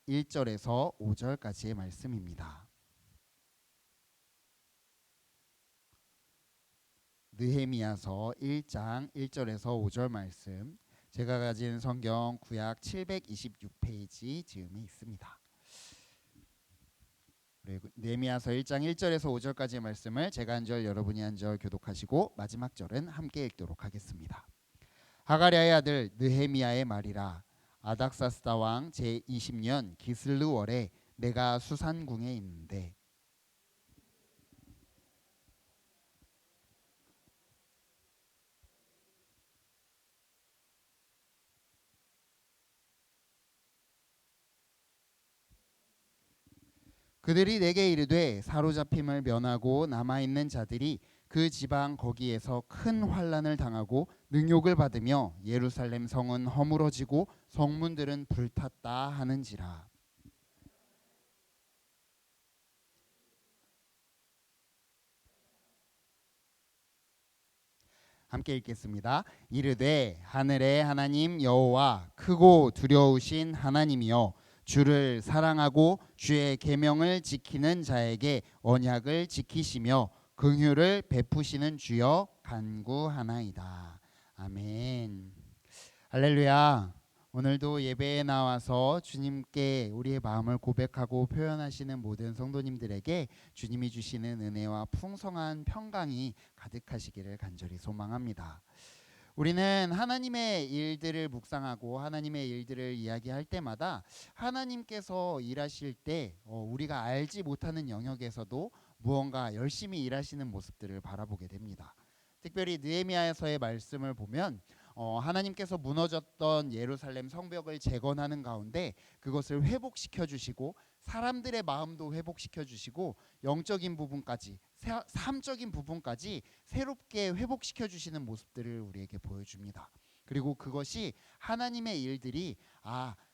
1절에서 5절까지의 말씀입니다. 느헤미야서 1장 1절에서 5절 말씀, 제가 가진 성경 구약 726페이지 즈음에 있습니다. 느헤미야서 1장 1절에서 5절까지의 말씀을 제가 한 절 여러분이 한 절 교독하시고 마지막 절은 함께 읽도록 하겠습니다. 하가랴의 아들 느헤미야의 말이라. 아닥사스다 왕 제20년 기슬르월에 내가 수산궁에 있는데 그들이 내게 이르되 사로잡힘을 면하고 남아있는 자들이 그 지방 거기에서 큰 환난을 당하고 능욕을 받으며 예루살렘 성은 허물어지고 성문들은 불탔다 하는지라. 함께 읽겠습니다. 이르되 하늘의 하나님 여호와 크고 두려우신 하나님이여, 주를 사랑하고 주의 계명을 지키는 자에게 언약을 지키시며 긍휼을 베푸시는 주여 간구하나이다. 아멘. 할렐루야. 오늘도 예배에 나와서 주님께 우리의 마음을 고백하고 표현하시는 모든 성도님들에게 주님이 주시는 은혜와 풍성한 평강이 가득하시기를 간절히 소망합니다. 우리는 하나님의 일들을 묵상하고 하나님의 일들을 이야기할 때마다 하나님께서 일하실 때 우리가 알지 못하는 영역에서도 무언가 열심히 일하시는 모습들을 바라보게 됩니다. 특별히 느헤미야서의 말씀을 보면 하나님께서 무너졌던 예루살렘 성벽을 재건하는 가운데 그것을 회복시켜 주시고 사람들의 마음도 회복시켜 주시고 영적인 부분까지 삶적인 부분까지 새롭게 회복시켜 주시는 모습들을 우리에게 보여줍니다. 그리고 그것이 하나님의 일들이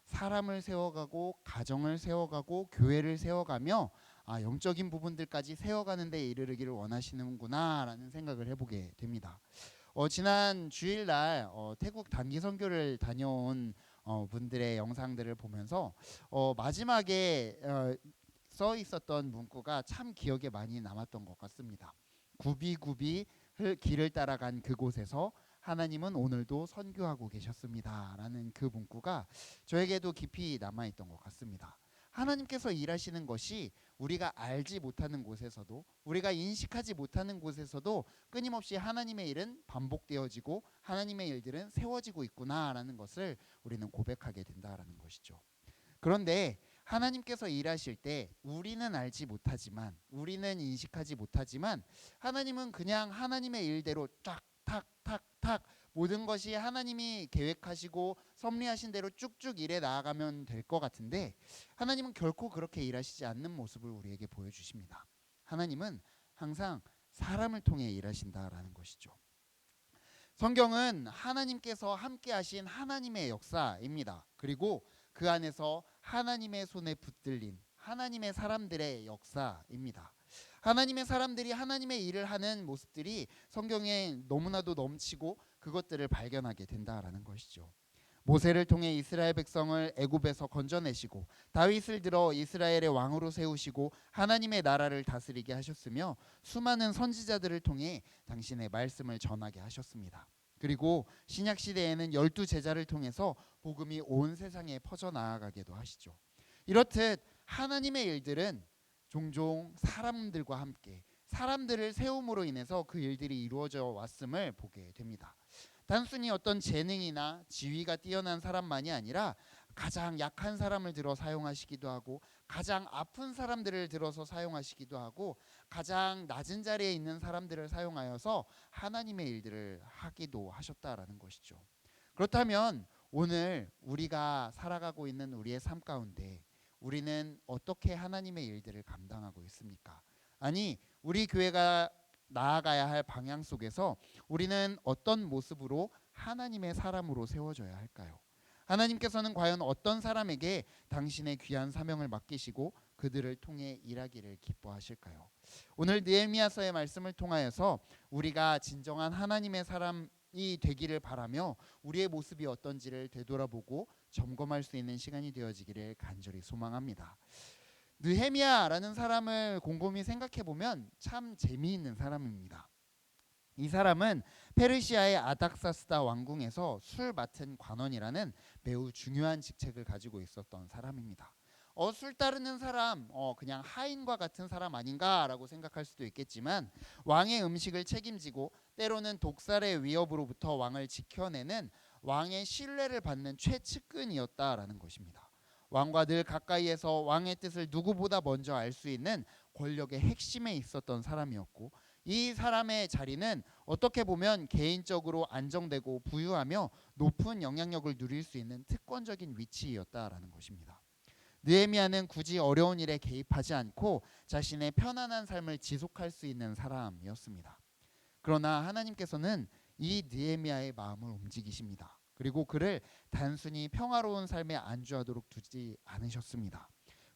사람을 세워가고 가정을 세워가고 교회를 세워가며 영적인 부분들까지 세워가는 데 이르기를 원하시는구나 라는 생각을 해보게 됩니다. 지난 주일날 태국 단기 선교를 다녀온 분들의 영상들을 보면서 마지막에 써 있었던 문구가 참 기억에 많이 남았던 것 같습니다. 굽이굽이 길을 따라간 그곳에서 하나님은 오늘도 선교하고 계셨습니다 라는 그 문구가 저에게도 깊이 남아있던 것 같습니다. 하나님께서 일하시는 것이 우리가 알지 못하는 곳에서도 우리가 인식하지 못하는 곳에서도 끊임없이 하나님의 일은 반복되어지고 하나님의 일들은 세워지고 있구나라는 것을 우리는 고백하게 된다라는 것이죠. 그런데 하나님께서 일하실 때 우리는 알지 못하지만 우리는 인식하지 못하지만 하나님은 그냥 하나님의 일대로 탁탁탁탁 모든 것이 하나님이 계획하시고 섭리하신 대로 쭉쭉 일해 나아가면 될 것 같은데 하나님은 결코 그렇게 일하시지 않는 모습을 우리에게 보여주십니다. 하나님은 항상 사람을 통해 일하신다라는 것이죠. 성경은 하나님께서 함께 하신 하나님의 역사입니다. 그리고 그 안에서 하나님의 손에 붙들린 하나님의 사람들의 역사입니다. 하나님의 사람들이 하나님의 일을 하는 모습들이 성경에 너무나도 넘치고 그것들을 발견하게 된다라는 것이죠. 모세를 통해 이스라엘 백성을 애굽에서 건져내시고 다윗을 들어 이스라엘의 왕으로 세우시고 하나님의 나라를 다스리게 하셨으며 수많은 선지자들을 통해 당신의 말씀을 전하게 하셨습니다. 그리고 신약 시대에는 12 제자를 통해서 복음이 온 세상에 퍼져나가게도 하시죠. 이렇듯 하나님의 일들은 종종 사람들과 함께 사람들을 세움으로 인해서 그 일들이 이루어져 왔음을 보게 됩니다. 단순히 어떤 재능이나 지위가 뛰어난 사람만이 아니라 가장 약한 사람을 들어 사용하시기도 하고 가장 아픈 사람들을 들어서 사용하시기도 하고 가장 낮은 자리에 있는 사람들을 사용하여서 하나님의 일들을 하기도 하셨다라는 것이죠. 그렇다면 오늘 우리가 살아가고 있는 우리의 삶 가운데 우리는 어떻게 하나님의 일들을 감당하고 있습니까? 아니, 우리 교회가 나아가야 할 방향 속에서 우리는 어떤 모습으로 하나님의 사람으로 세워져야 할까요? 하나님께서는 과연 어떤 사람에게 당신의 귀한 사명을 맡기시고 그들을 통해 일하기를 기뻐하실까요? 오늘 느헤미야서의 말씀을 통하여서 우리가 진정한 하나님의 사람이 되기를 바라며 우리의 모습이 어떤지를 되돌아보고 점검할 수 있는 시간이 되어지기를 간절히 소망합니다. 느헤미야라는 사람을 곰곰이 생각해 보면 참 재미있는 사람입니다. 이 사람은 페르시아의 아닥사스다 왕궁에서 술 맡은 관원이라는 매우 중요한 직책을 가지고 있었던 사람입니다. 술 따르는 사람, 그냥 하인과 같은 사람 아닌가라고 생각할 수도 있겠지만, 왕의 음식을 책임지고 때로는 독살의 위협으로부터 왕을 지켜내는 왕의 신뢰를 받는 최측근이었다라는 것입니다. 왕과 늘 가까이에서 왕의 뜻을 누구보다 먼저 알 수 있는 권력의 핵심에 있었던 사람이었고, 이 사람의 자리는 어떻게 보면 개인적으로 안정되고 부유하며 높은 영향력을 누릴 수 있는 특권적인 위치였다라는 것입니다. 느헤미야는 굳이 어려운 일에 개입하지 않고 자신의 편안한 삶을 지속할 수 있는 사람이었습니다. 그러나 하나님께서는 이 느헤미야의 마음을 움직이십니다. 그리고 그를 단순히 평화로운 삶에 안주하도록 두지 않으셨습니다.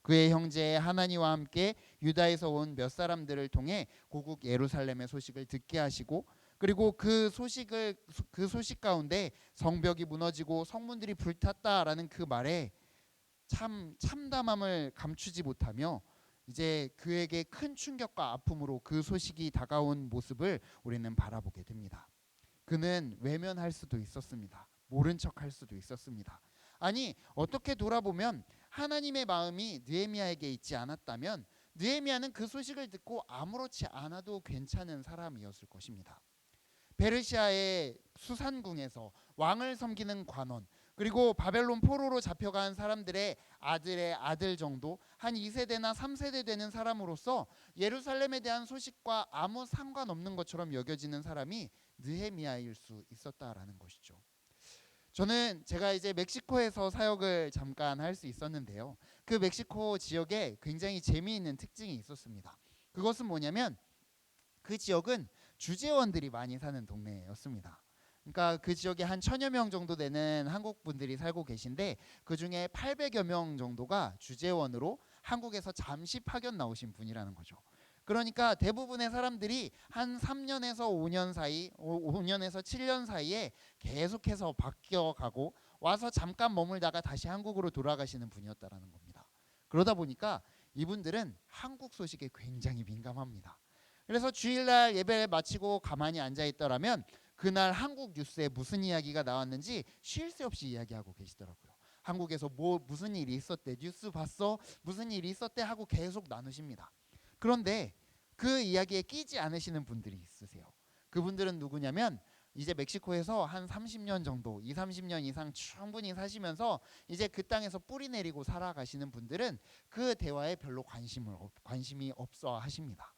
그의 형제 하나니와 함께 유다에서 온 몇 사람들을 통해 고국 예루살렘의 소식을 듣게 하시고, 그리고 그 소식 가운데 성벽이 무너지고 성문들이 불탔다라는 그 말에 참담함을 감추지 못하며 이제 그에게 큰 충격과 아픔으로 그 소식이 다가온 모습을 우리는 바라보게 됩니다. 그는 외면할 수도 있었습니다. 모른 척할 수도 있었습니다. 아니, 어떻게 돌아보면 하나님의 마음이 느헤미야에게 있지 않았다면 느헤미야는 그 소식을 듣고 아무렇지 않아도 괜찮은 사람이었을 것입니다. 페르시아의 수산궁에서 왕을 섬기는 관원, 그리고 바벨론 포로로 잡혀간 사람들의 아들의 아들 정도, 한 2세대나 3세대 되는 사람으로서 예루살렘에 대한 소식과 아무 상관없는 것처럼 여겨지는 사람이 느헤미야일 수 있었다라는 것이죠. 저는 제가 이제 멕시코에서 사역을 잠깐 할 수 있었는데요. 그 멕시코 지역에 굉장히 재미있는 특징이 있었습니다. 그것은 뭐냐면 그 지역은 주재원들이 많이 사는 동네였습니다. 그러니까 그 지역에 한 1000여 명 정도 되는 한국 분들이 살고 계신데, 그 중에 800여 명 정도가 주재원으로 한국에서 잠시 파견 나오신 분이라는 거죠. 그러니까 대부분의 사람들이 한 3년에서 5년 사이, 5년에서 7년 사이에 계속해서 바뀌어가고 와서 잠깐 머물다가 다시 한국으로 돌아가시는 분이었다라는 겁니다. 그러다 보니까 이분들은 한국 소식에 굉장히 민감합니다. 그래서 주일날 예배를 마치고 가만히 앉아있더라면 그날 한국 뉴스에 무슨 이야기가 나왔는지 쉴 새 없이 이야기하고 계시더라고요. 한국에서 무슨 일이 있었대, 뉴스 봤어, 무슨 일이 있었대 하고 계속 나누십니다. 그런데 그 이야기에 끼지 않으시는 분들이 있으세요. 그분들은 누구냐면 이제 멕시코에서 한 30년 정도, 30년 이상 충분히 사시면서 이제 그 땅에서 뿌리 내리고 살아가시는 분들은 그 대화에 별로 관심이 없어 하십니다.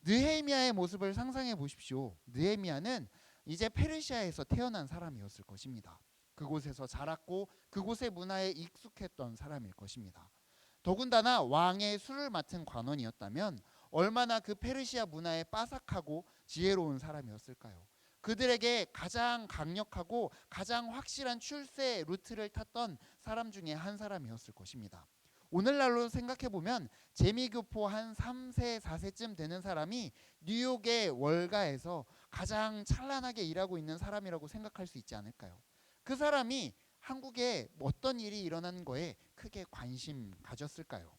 느헤미야의 모습을 상상해 보십시오. 느헤미야는 이제 페르시아에서 태어난 사람이었을 것입니다. 그곳에서 자랐고 그곳의 문화에 익숙했던 사람일 것입니다. 더군다나 왕의 술을 맡은 관원이었다면 얼마나 그 페르시아 문화에 빠삭하고 지혜로운 사람이었을까요? 그들에게 가장 강력하고 가장 확실한 출세 루트를 탔던 사람 중에 한 사람이었을 것입니다. 오늘날로 생각해보면 재미교포 한 3세, 4세쯤 되는 사람이 뉴욕의 월가에서 가장 찬란하게 일하고 있는 사람이라고 생각할 수 있지 않을까요? 그 사람이 한국에 어떤 일이 일어난 거에 크게 관심 가졌을까요?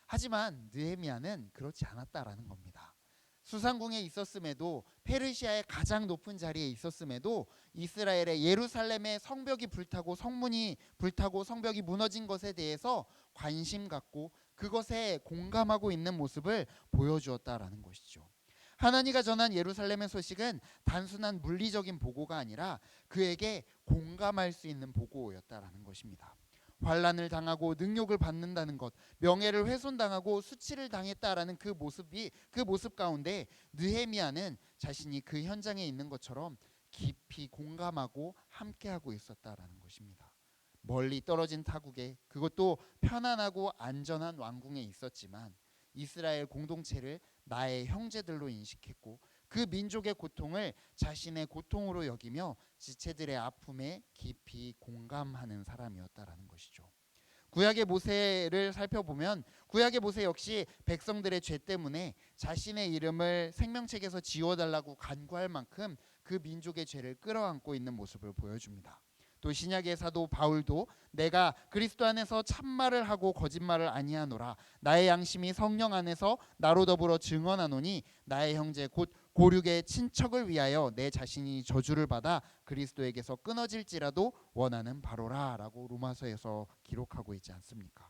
하지만 느헤미야는 그렇지 않았다라는 겁니다. 수상궁에 있었음에도, 페르시아의 가장 높은 자리에 있었음에도, 이스라엘의 예루살렘의 성벽이 불타고 성문이 불타고 성벽이 무너진 것에 대해서 관심 갖고 그것에 공감하고 있는 모습을 보여주었다라는 것이죠. 하나님가 전한 예루살렘의 소식은 단순한 물리적인 보고가 아니라 그에게 공감할 수 있는 보고였다라는 것입니다. 환난을 당하고 능욕을 받는다는 것, 명예를 훼손당하고 수치를 당했다라는 그 모습 가운데 느헤미야는 자신이 그 현장에 있는 것처럼 깊이 공감하고 함께하고 있었다라는 것입니다. 멀리 떨어진 타국에, 그것도 편안하고 안전한 왕궁에 있었지만 이스라엘 공동체를 나의 형제들로 인식했고 그 민족의 고통을 자신의 고통으로 여기며 지체들의 아픔에 깊이 공감하는 사람이었다라는 것이죠. 구약의 모세를 살펴보면 구약의 모세 역시 백성들의 죄 때문에 자신의 이름을 생명책에서 지워달라고 간구할 만큼 그 민족의 죄를 끌어안고 있는 모습을 보여줍니다. 또 신약의 사도 바울도 내가 그리스도 안에서 참말을 하고 거짓말을 아니하노라. 나의 양심이 성령 안에서 나로 더불어 증언하노니 나의 형제 곧 고륙의 친척을 위하여 내 자신이 저주를 받아 그리스도에게서 끊어질지라도 원하는 바로라 라고 로마서에서 기록하고 있지 않습니까?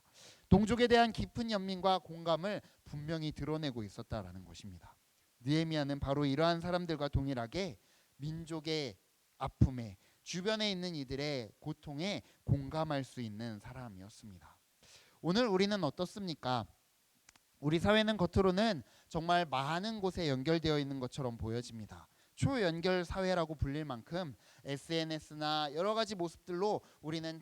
동족에 대한 깊은 연민과 공감을 분명히 드러내고 있었다라는 것입니다. 느헤미야는 바로 이러한 사람들과 동일하게 민족의 아픔에, 주변에 있는 이들의 고통에 공감할 수 있는 사람이었습니다. 오늘 우리는 어떻습니까? 우리 사회는 겉으로는 정말 많은 곳에 연결되어 있는 것처럼 보여집니다. 초연결 사회라고 불릴 만큼 SNS나 여러 가지 모습들로 우리는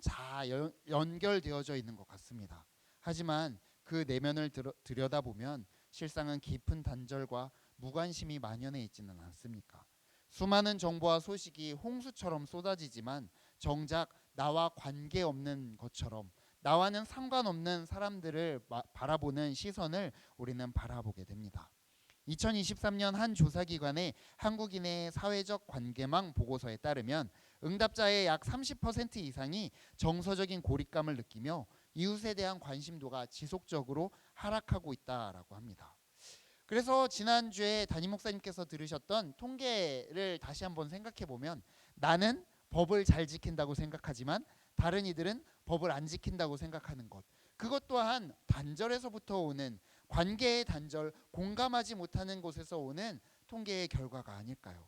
연결되어져 있는 것 같습니다. 하지만 그 내면을 들여다보면 실상은 깊은 단절과 무관심이 만연해 있지는 않습니까? 수많은 정보와 소식이 홍수처럼 쏟아지지만 정작 나와 관계없는 것처럼, 나와는 상관없는 사람들을 바라보는 시선을 우리는 바라보게 됩니다. 2023년 한 조사기관의 한국인의 사회적 관계망 보고서에 따르면 응답자의 약 30% 이상이 정서적인 고립감을 느끼며 이웃에 대한 관심도가 지속적으로 하락하고 있다라고 합니다. 그래서 지난주에 담임 목사님께서 들으셨던 통계를 다시 한번 생각해 보면, 나는 법을 잘 지킨다고 생각하지만 다른 이들은 법을 안 지킨다고 생각하는 것, 그것 또한 단절에서부터 오는, 관계의 단절, 공감하지 못하는 곳에서 오는 통계의 결과가 아닐까요?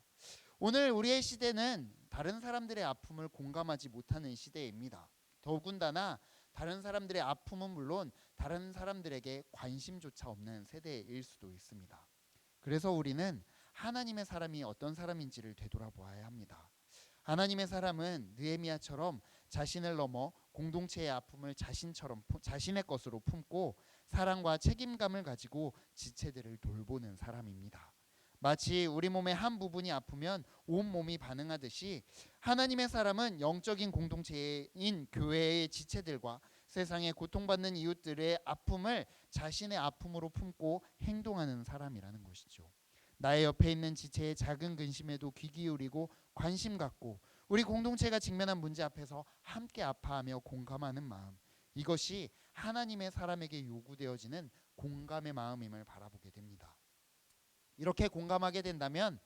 오늘 우리의 시대는 다른 사람들의 아픔을 공감하지 못하는 시대입니다. 더군다나 다른 사람들의 아픔은 물론 다른 사람들에게 관심조차 없는 세대일 수도 있습니다. 그래서 우리는 하나님의 사람이 어떤 사람인지를 되돌아보아야 합니다. 하나님의 사람은 느헤미야처럼 자신을 넘어 공동체의 아픔을 자신의 것으로 품고 사랑과 책임감을 가지고 지체들을 돌보는 사람입니다. 마치 우리 몸의 한 부분이 아프면 온 몸이 반응하듯이 하나님의 사람은 영적인 공동체인 교회의 지체들과 세상에 고통받는 이웃들의 아픔을 자신의 아픔으로 품고 행동하는 사람이라는 것이죠. 나의 옆에 있는 지체의 작은 근심에도 귀 기울이고 관심 갖고 우리 공동체가 직면한 문제 앞에서 함께 아파하며 공감하는 마음, 이것이 하나님의 사람에게 요구되어지는 공감의 마음임을 바라보게 됩니다. 이렇게 공감하게 된다면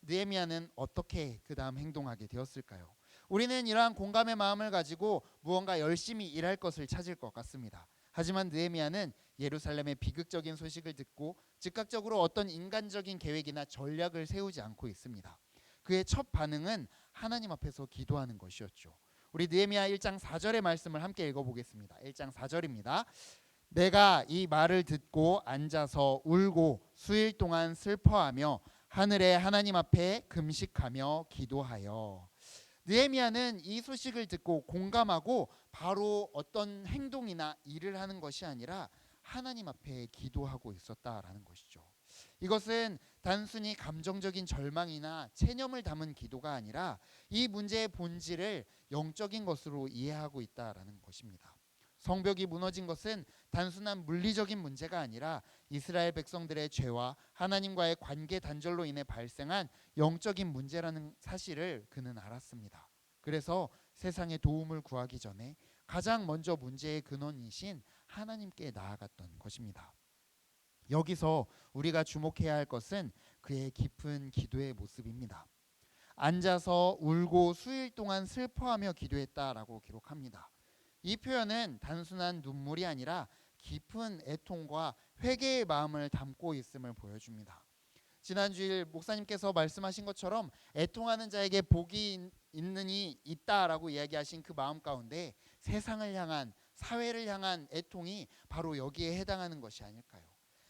느헤미야는 어떻게 그 다음 행동하게 되었을까요? 우리는 이러한 공감의 마음을 가지고 무언가 열심히 일할 것을 찾을 것 같습니다. 하지만 느헤미야는 예루살렘의 비극적인 소식을 듣고 즉각적으로 어떤 인간적인 계획이나 전략을 세우지 않고 있습니다. 그의 첫 반응은 하나님 앞에서 기도하는 것이었죠. 우리 느헤미야 1장 4절의 말씀을 함께 읽어보겠습니다. 1장 4절입니다. 내가 이 말을 듣고 앉아서 울고 수일 동안 슬퍼하며 하늘의 하나님 앞에 금식하며 기도하여. 느헤미야는 이 소식을 듣고 공감하고 바로 어떤 행동이나 일을 하는 것이 아니라 하나님 앞에 기도하고 있었다라는 것이죠. 이것은 단순히 감정적인 절망이나 체념을 담은 기도가 아니라 이 문제의 본질을 영적인 것으로 이해하고 있다라는 것입니다. 성벽이 무너진 것은 단순한 물리적인 문제가 아니라 이스라엘 백성들의 죄와 하나님과의 관계 단절로 인해 발생한 영적인 문제라는 사실을 그는 알았습니다. 그래서 세상의 도움을 구하기 전에 가장 먼저 문제의 근원이신 하나님께 나아갔던 것입니다. 여기서 우리가 주목해야 할 것은 그의 깊은 기도의 모습입니다. 앉아서 울고 수일 동안 슬퍼하며 기도했다라고 기록합니다. 이 표현은 단순한 눈물이 아니라 깊은 애통과 회개의 마음을 담고 있음을 보여줍니다. 지난주일 목사님께서 말씀하신 것처럼 애통하는 자에게 복이 있다라고 이야기하신 그 마음 가운데 세상을 향한, 사회를 향한 애통이 바로 여기에 해당하는 것이 아닐까요?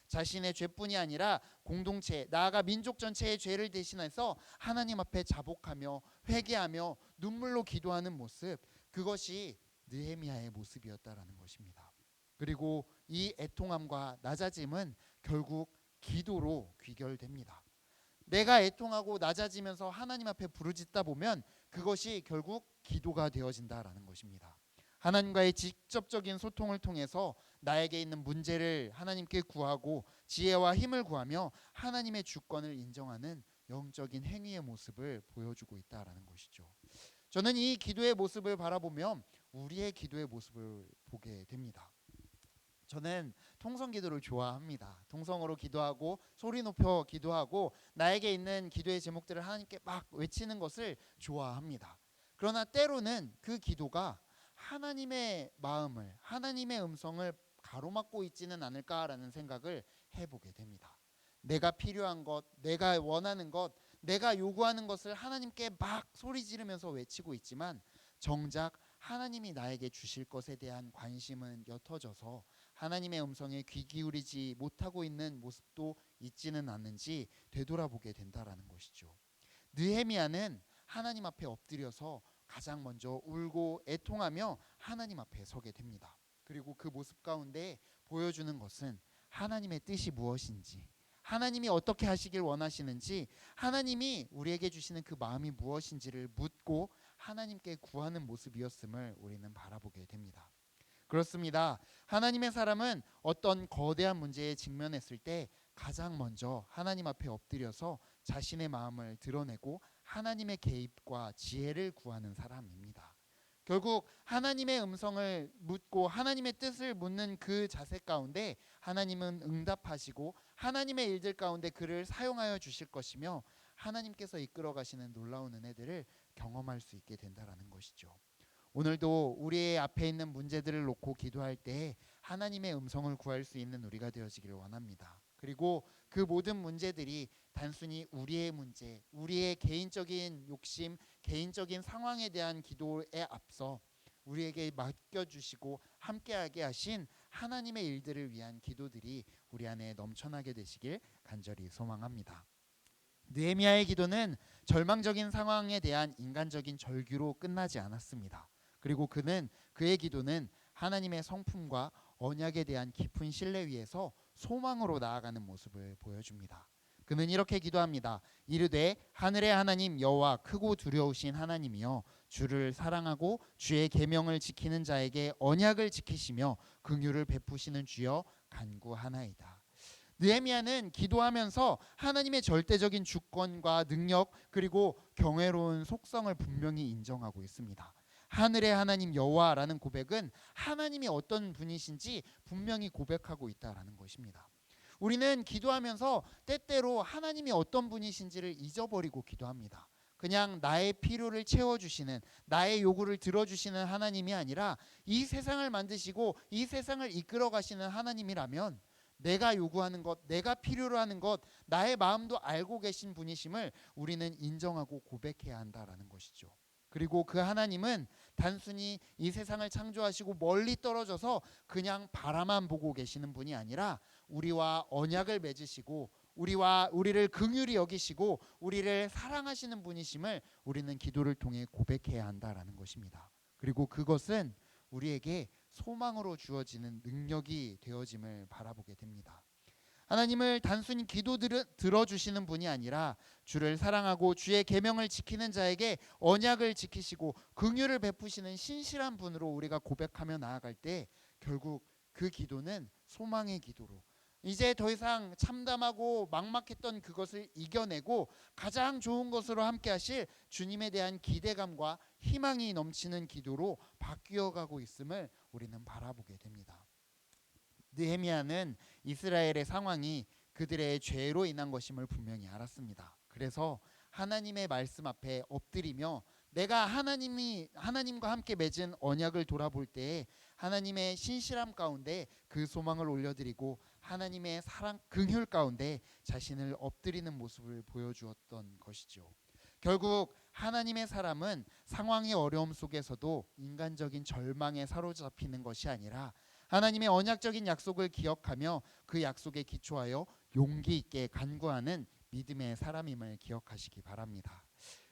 자신의 죄뿐이 아니라 공동체, 나아가 민족 전체의 죄를 대신해서 하나님 앞에 자복하며 회개하며 눈물로 기도하는 모습, 그것이 느헤미야의 모습이었다라는 것입니다. 그리고 이 애통함과 낮아짐은 결국 기도로 귀결됩니다. 내가 애통하고 낮아지면서 하나님 앞에 부르짖다 보면 그것이 결국 기도가 되어진다라는 것입니다. 하나님과의 직접적인 소통을 통해서 나에게 있는 문제를 하나님께 구하고 지혜와 힘을 구하며 하나님의 주권을 인정하는 영적인 행위의 모습을 보여주고 있다라는 것이죠. 저는 이 기도의 모습을 바라보며 우리의 기도의 모습을 보게 됩니다. 저는 통성 기도를 좋아합니다. 통성으로 기도하고 소리 높여 기도하고 나에게 있는 기도의 제목들을 하나님께 막 외치는 것을 좋아합니다. 그러나 때로는 그 기도가 하나님의 마음을, 하나님의 음성을 가로막고 있지는 않을까라는 생각을 해보게 됩니다. 내가 필요한 것, 내가 원하는 것, 내가 요구하는 것을 하나님께 막 소리 지르면서 외치고 있지만 정작 하나님이 나에게 주실 것에 대한 관심은 옅어져서 하나님의 음성에 귀 기울이지 못하고 있는 모습도 있지는 않는지 되돌아보게 된다라는 것이죠. 느헤미야는 하나님 앞에 엎드려서 가장 먼저 울고 애통하며 하나님 앞에 서게 됩니다. 그리고 그 모습 가운데 보여주는 것은 하나님의 뜻이 무엇인지, 하나님이 어떻게 하시길 원하시는지, 하나님이 우리에게 주시는 그 마음이 무엇인지를 묻고 하나님께 구하는 모습이었음을 우리는 바라보게 됩니다. 그렇습니다. 하나님의 사람은 어떤 거대한 문제에 직면했을 때 가장 먼저 하나님 앞에 엎드려서 자신의 마음을 드러내고 하나님의 개입과 지혜를 구하는 사람입니다. 결국 하나님의 음성을 묻고 하나님의 뜻을 묻는 그 자세 가운데 하나님은 응답하시고 하나님의 일들 가운데 그를 사용하여 주실 것이며 하나님께서 이끌어 가시는 놀라운 은혜들을 경험할 수 있게 된다라는 것이죠. 오늘도 우리의 앞에 있는 문제들을 놓고 기도할 때 하나님의 음성을 구할 수 있는 우리가 되어지기를 원합니다. 그리고 그 모든 문제들이 단순히 우리의 문제, 우리의 개인적인 욕심, 개인적인 상황에 대한 기도에 앞서 우리에게 맡겨주시고 함께하게 하신 하나님의 일들을 위한 기도들이 우리 안에 넘쳐나게 되시길 간절히 소망합니다. 느헤미야의 기도는 절망적인 상황에 대한 인간적인 절규로 끝나지 않았습니다. 그리고 그의 기도는 하나님의 성품과 언약에 대한 깊은 신뢰 위에서 소망으로 나아가는 모습을 보여줍니다. 그는 이렇게 기도합니다. 이르되 하늘의 하나님 여호와 크고 두려우신 하나님이여 주를 사랑하고 주의 계명을 지키는 자에게 언약을 지키시며 긍휼을 베푸시는 주여 간구하나이다. 느헤미야는 기도하면서 하나님의 절대적인 주권과 능력 그리고 경외로운 속성을 분명히 인정하고 있습니다. 하늘의 하나님 여호와라는 고백은 하나님이 어떤 분이신지 분명히 고백하고 있다라는 것입니다. 우리는 기도하면서 때때로 하나님이 어떤 분이신지를 잊어버리고 기도합니다. 그냥 나의 필요를 채워주시는, 나의 요구를 들어주시는 하나님이 아니라 이 세상을 만드시고 이 세상을 이끌어 가시는 하나님이라면 내가 요구하는 것, 내가 필요로 하는 것, 나의 마음도 알고 계신 분이심을 우리는 인정하고 고백해야 한다라는 것이죠. 그리고 그 하나님은 단순히 이 세상을 창조하시고 멀리 떨어져서 그냥 바라만 보고 계시는 분이 아니라 우리와 언약을 맺으시고 우리를 긍휼히 여기시고 우리를 사랑하시는 분이심을 우리는 기도를 통해 고백해야 한다라는 것입니다. 그리고 그것은 우리에게 소망으로 주어지는 능력이 되어짐을 바라보게 됩니다. 하나님을 단순히 기도 들어주시는 분이 아니라 주를 사랑하고 주의 계명을 지키는 자에게 언약을 지키시고 긍휼을 베푸시는 신실한 분으로 우리가 고백하며 나아갈 때 결국 그 기도는 소망의 기도로 이제 더 이상 참담하고 막막했던 그것을 이겨내고 가장 좋은 것으로 함께 하실 주님에 대한 기대감과 희망이 넘치는 기도로 바뀌어가고 있음을 우리는 바라보게 됩니다. 느헤미야는 이스라엘의 상황이 그들의 죄로 인한 것임을 분명히 알았습니다. 그래서 하나님의 말씀 앞에 엎드리며 내가 하나님과 함께 맺은 언약을 돌아볼 때 하나님의 신실함 가운데 그 소망을 올려드리고 하나님의 사랑 긍휼 가운데 자신을 엎드리는 모습을 보여주었던 것이죠. 결국 하나님의 사람은 상황의 어려움 속에서도 인간적인 절망에 사로잡히는 것이 아니라 하나님의 언약적인 약속을 기억하며 그 약속에 기초하여 용기 있게 간구하는 믿음의 사람임을 기억하시기 바랍니다.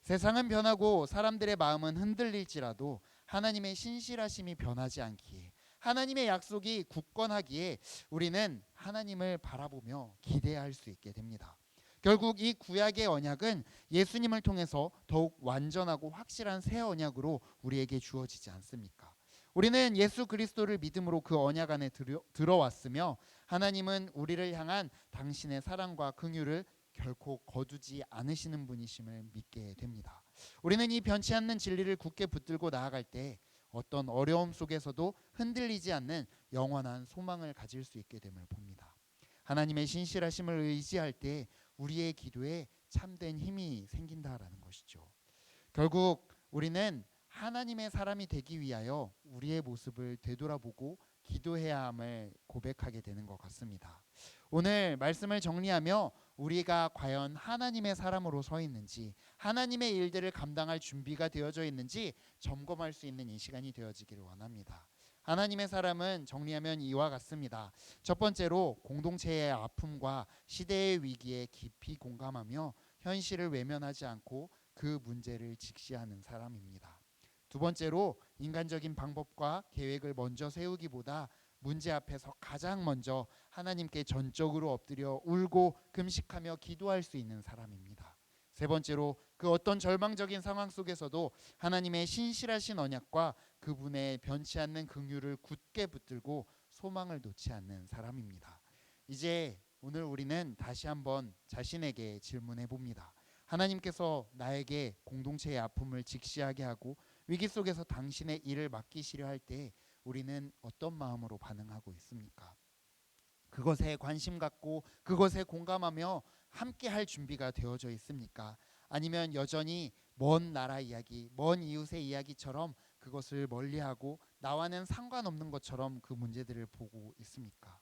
세상은 변하고 사람들의 마음은 흔들릴지라도 하나님의 신실하심이 변하지 않기에 하나님의 약속이 굳건하기에 우리는 하나님을 바라보며 기대할 수 있게 됩니다. 결국 이 구약의 언약은 예수님을 통해서 더욱 완전하고 확실한 새 언약으로 우리에게 주어지지 않습니까? 우리는 예수 그리스도를 믿음으로 그 언약 안에 들어왔으며 하나님은 우리를 향한 당신의 사랑과 긍휼을 결코 거두지 않으시는 분이심을 믿게 됩니다. 우리는 이 변치 않는 진리를 굳게 붙들고 나아갈 때 어떤 어려움 속에서도 흔들리지 않는 영원한 소망을 가질 수 있게 됨을 봅니다. 하나님의 신실하심을 의지할 때 우리의 기도에 참된 힘이 생긴다라는 것이죠. 결국 우리는 하나님의 사람이 되기 위하여 우리의 모습을 되돌아보고 기도해야 함을 고백하게 되는 것 같습니다. 오늘 말씀을 정리하며 우리가 과연 하나님의 사람으로 서 있는지, 하나님의 일들을 감당할 준비가 되어져 있는지 점검할 수 있는 이 시간이 되어지기를 원합니다. 하나님의 사람은 정리하면 이와 같습니다. 첫 번째로 공동체의 아픔과 시대의 위기에 깊이 공감하며 현실을 외면하지 않고 그 문제를 직시하는 사람입니다. 두 번째로 인간적인 방법과 계획을 먼저 세우기보다 문제 앞에서 가장 먼저 하나님께 전적으로 엎드려 울고 금식하며 기도할 수 있는 사람입니다. 세 번째로 그 어떤 절망적인 상황 속에서도 하나님의 신실하신 언약과 그분의 변치 않는 긍휼을 굳게 붙들고 소망을 놓지 않는 사람입니다. 이제 오늘 우리는 다시 한번 자신에게 질문해 봅니다. 하나님께서 나에게 공동체의 아픔을 직시하게 하고 위기 속에서 당신의 일을 맡기시려 할 때 우리는 어떤 마음으로 반응하고 있습니까? 그것에 관심 갖고 그것에 공감하며 함께 할 준비가 되어져 있습니까? 아니면 여전히 먼 나라 이야기, 먼 이웃의 이야기처럼 그것을 멀리하고 나와는 상관없는 것처럼 그 문제들을 보고 있습니까?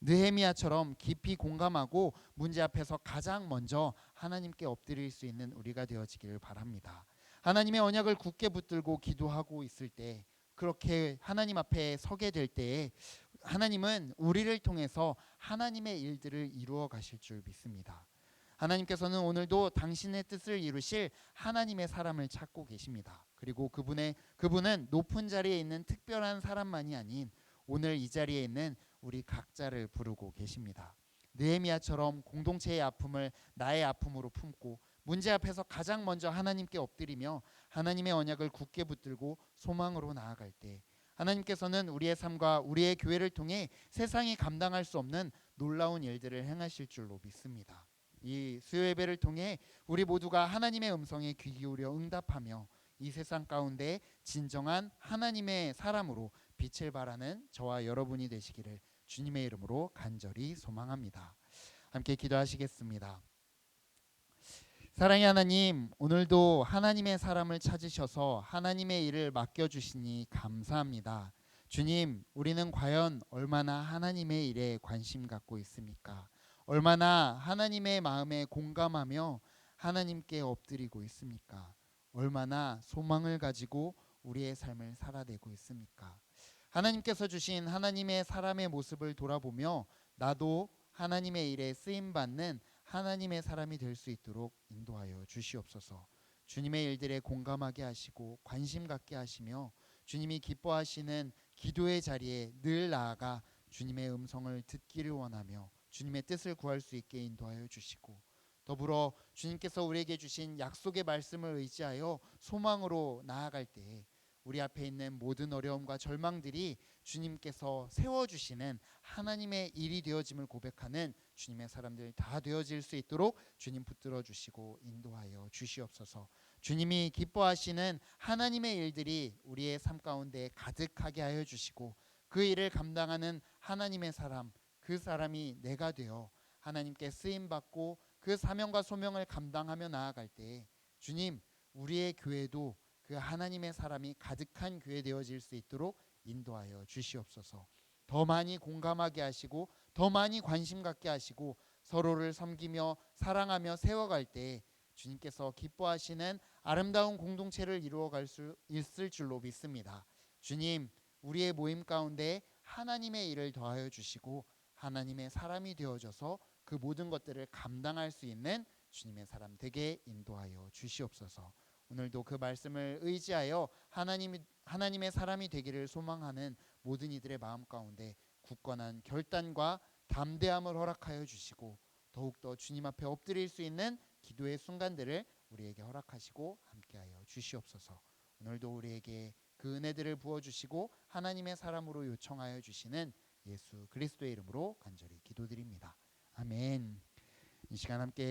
느헤미야처럼 깊이 공감하고 문제 앞에서 가장 먼저 하나님께 엎드릴 수 있는 우리가 되어지기를 바랍니다. 하나님의 언약을 굳게 붙들고 기도하고 있을 때, 그렇게 하나님 앞에 서게 될 때에 하나님은 우리를 통해서 하나님의 일들을 이루어 가실 줄 믿습니다. 하나님께서는 오늘도 당신의 뜻을 이루실 하나님의 사람을 찾고 계십니다. 그리고 그분은 높은 자리에 있는 특별한 사람만이 아닌 오늘 이 자리에 있는 우리 각자를 부르고 계십니다. 느헤미야처럼 공동체의 아픔을 나의 아픔으로 품고 문제 앞에서 가장 먼저 하나님께 엎드리며 하나님의 언약을 굳게 붙들고 소망으로 나아갈 때 하나님께서는 우리의 삶과 우리의 교회를 통해 세상이 감당할 수 없는 놀라운 일들을 행하실 줄로 믿습니다. 이 수요 예배를 통해 우리 모두가 하나님의 음성에 귀 기울여 응답하며 이 세상 가운데 진정한 하나님의 사람으로 빛을 발하는 저와 여러분이 되시기를 주님의 이름으로 간절히 소망합니다. 함께 기도하시겠습니다. 사랑의 하나님, 오늘도 하나님의 사람을 찾으셔서 하나님의 일을 맡겨주시니 감사합니다. 주님, 우리는 과연 얼마나 하나님의 일에 관심 갖고 있습니까? 얼마나 하나님의 마음에 공감하며 하나님께 엎드리고 있습니까? 얼마나 소망을 가지고 우리의 삶을 살아내고 있습니까? 하나님께서 주신 하나님의 사람의 모습을 돌아보며 나도 하나님의 일에 쓰임받는 하나님의 사람이 될 수 있도록 인도하여 주시옵소서. 주님의 일들에 공감하게 하시고 관심 갖게 하시며 주님이 기뻐하시는 기도의 자리에 늘 나아가 주님의 음성을 듣기를 원하며 주님의 뜻을 구할 수 있게 인도하여 주시고 더불어 주님께서 우리에게 주신 약속의 말씀을 의지하여 소망으로 나아갈 때에 우리 앞에 있는 모든 어려움과 절망들이 주님께서 세워주시는 하나님의 일이 되어짐을 고백하는 주님의 사람들 다 되어질 수 있도록 주님 붙들어 주시고 인도하여 주시옵소서. 주님이 기뻐하시는 하나님의 일들이 우리의 삶 가운데 가득하게 하여 주시고 그 일을 감당하는 하나님의 사람, 그 사람이 내가 되어 하나님께 쓰임받고 그 사명과 소명을 감당하며 나아갈 때 주님, 우리의 교회도 그 하나님의 사람이 가득한 교회 되어질 수 있도록 인도하여 주시옵소서. 더 많이 공감하게 하시고 더 많이 관심 갖게 하시고 서로를 섬기며 사랑하며 세워갈 때 주님께서 기뻐하시는 아름다운 공동체를 이루어갈 수 있을 줄로 믿습니다. 주님, 우리의 모임 가운데 하나님의 일을 더하여 주시고 하나님의 사람이 되어져서 그 모든 것들을 감당할 수 있는 주님의 사람 되게 인도하여 주시옵소서. 오늘도 그 말씀을 의지하여 하나님의 사람이 되기를 소망하는 모든 이들의 마음 가운데 굳건한 결단과 담대함을 허락하여 주시고 더욱더 주님 앞에 엎드릴 수 있는 기도의 순간들을 우리에게 허락하시고 함께하여 주시옵소서. 오늘도 우리에게 그 은혜들을 부어주시고 하나님의 사람으로 요청하여 주시는 예수 그리스도의 이름으로 간절히 기도드립니다. 아멘. 이 시간 함께